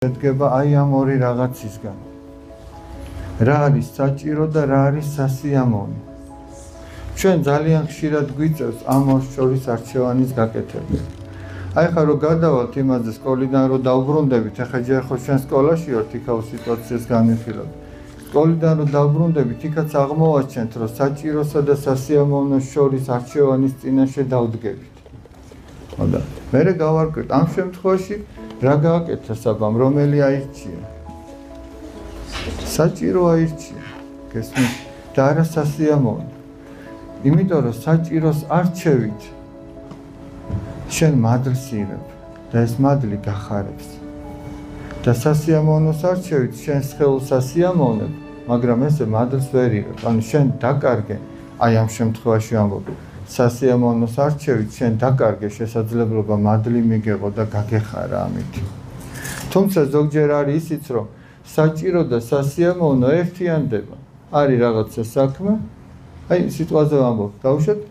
შედგება აი ამ ორი რაღაცისგან. რა არის საჭირო და რა არის სასიამოვნო. ჩვენ ძალიან ხშირად გვიწევს ამ ორ შორის არჩევანის გაკეთება. აი ხა რომ გადავალთ იმაზე სკოლიდან რომ დავბრუნდებით, ახლა ჯერ ხო ჩვენ სკოლაში ვართ, იქაო სიტუაციას განვიხილავთ. სკოლიდან რომ დავბრუნდებით, იქაც აღმოვაჩენთ, რომ საჭიროსა და სასიამოვნოს შორის არჩევანის წინაშე დავდგებით. ხოდა, მერე გავარკვევთ, ამ შემთხვევაში რა გააკეთა საბამ, რომელი აირჩია? საჭირო აირჩია, გესმით? და არა სასიამოვნო. იმიტომ რომ საჭიროს არჩევით შენ მადლს იღებ და ეს მადლი გახარებს. და სასიამოვნოს არჩევით შენ სხეულს ასიამოვნებ, მაგრამ ესე მადლს ვერ იღებ. ანუ შენ დაკარგე, აი ამ შემთხვევაში ამბობ, სასიამოვნოს არჩევით შენ დაკარგე შესაძლებლობა მადლი მიგეღო და გაგეხარა ამით. თუმცა ზოგჯერ არის ისიც, რომ საჭირო და სასიამოვნო ერთიანდება. არის რაღაცა საქმე, აი სიტყვაზე ვამბობ, დავუშვათ,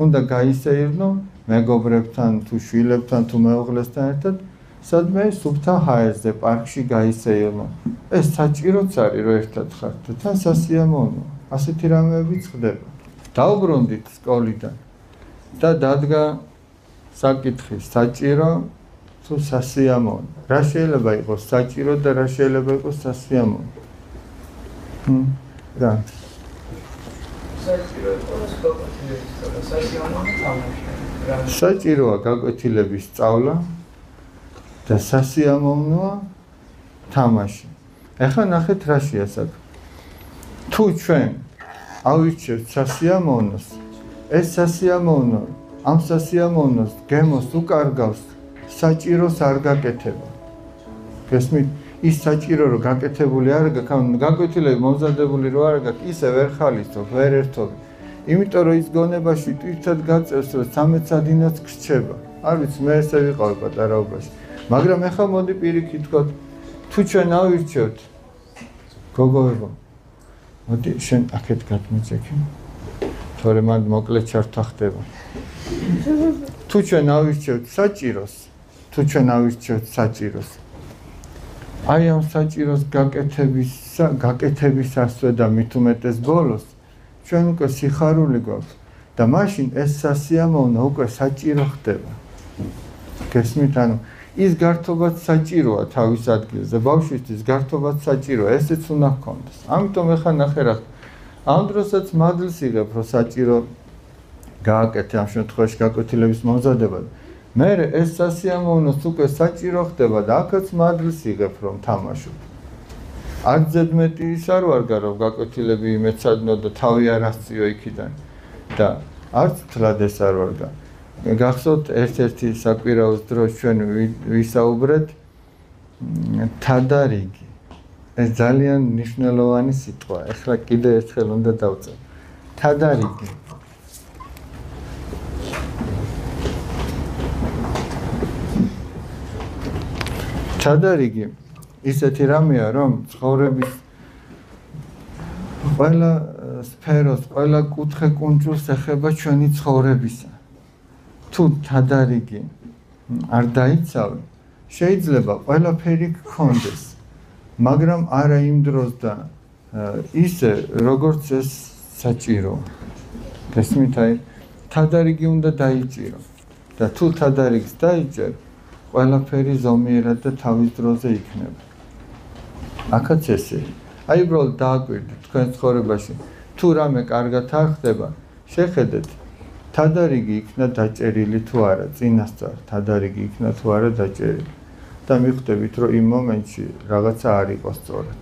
უნდა გაისეირნო მეგობრებთან თუ შვილებთან თუ მეუღლესთან ერთად, სადმე სუფთა ჰაერზე პარკში გაისეირნო. ეს საჭიროც არის, რომ ერთად ხართ და თან სასიამოვნო. ასეთი რამეებიც ხდება. დავბრუნდით სკოლიდან და დადგა საკითხი, საჭირო თუ სასიამოვნო. რა შეიძლება იყოს საჭირო და რა შეიძლება იყოს სასიამოვნო? რა? საჭიროა გაკვეთილების სწავლა და სასიამოვნოა თამაში. ეხლა ნახეთ რა შეასაკ. თუ ჩვენ ავირჩევთ სასიამოვნოს, ეს სასიამოვნო ამ სასიამოვნოს გემოს უკარგავს საჭიროს არ გაკეთება. გესმით? ის საჭირო რომ გაკეთებული არ გაქვს, გაკვეთილები მომზადებული რო არ გაქვს, ისე ვერ ხალისობ, ვერ ერთობ. იმიტომ რომ ის გონებაში თვითად გაწევს, რომ 13 სადინაც გრჩება. არ ვიცი, მე ესე ვიყავი პატარაობაში. მაგრამ ეხლა მოდი პირიქით თქვა, თუ ჩვენ ავირჩევთ გოგოებო, მოდი შენ აქეთ გადმოწექი. თორე მან მოკლედ ჩართვა ხდება. თუ ჩვენ ავირჩევთ საჭიროს, თუ ჩვენ ავირჩევთ საჭიროს, აი ამ საჭიროს გაკეთებისასვე და მით უმეტეს ბოლოს ჩვენ უკვე სიხარული გვაქვს და მაშინ ეს სასიამოვნო უკვე საჭირო ხდება. გესმით? ანუ ის გართობაც საჭიროა თავის ადგილზე, ბავშვისთვის გართობაც საჭიროა, ესეც უნდა ჰქონდეს. ამიტომ ეხლა ნახე რა. ამ დროსაც მადლს იღებ, რომ საჭირო გააკეთე ამ შემთხვევაში გაკვეთილების მომზადება. მერე ეს სასიამოვნოს უკვე საჭირო ხდება და აქაც მადლს იღებ, რომ თამაშობ. არც ზედმეტი ის არ ვარგა, რომ გაკვეთილები მეცადნო და თავი არ ასწიო იქიდან და არც თლად ეს არ ვარგა. გახსოვთ ერთ-ერთი საკვირაოს დროს ჩვენ ვისაუბრეთ თადარიგი. ეს ძალიან მნიშვნელოვანი სიტყვა. ეხლა კიდე ერთხელ უნდა დავწერო. თადარიგი. თადარიგი ისეთი რამეა, რომ ცხოვრების ყველა სფეროს, ყველა კუთხე კუნძულს ეხება ჩვენი ცხოვრებისა. თუ თადარიგი არ დაიცავი, შეიძლება ყველაფერი გქონდეს, მაგრამ არა იმ დროს და ისე, როგორც ეს საჭიროა. გესმით? აი, თადარიგი უნდა დაიჭირო და თუ თადარიგს დაიჭერ, ყველაფერი ზომიერად და თავის დროზე იქნება. აქაც ესე. აი უბრალოდ დააკვირდით თქვენ ცხოვრებაში, თუ რამე კარგად არ ხდება, შეხედეთ, თადარიგი იქნა დაჭერილი თუ არა, წინასწარ თადარიგი იქნა თუ არა დაჭერილი. და მიხვდებით, რომ იმ მომენტში რაღაცა არ იყო სწორად.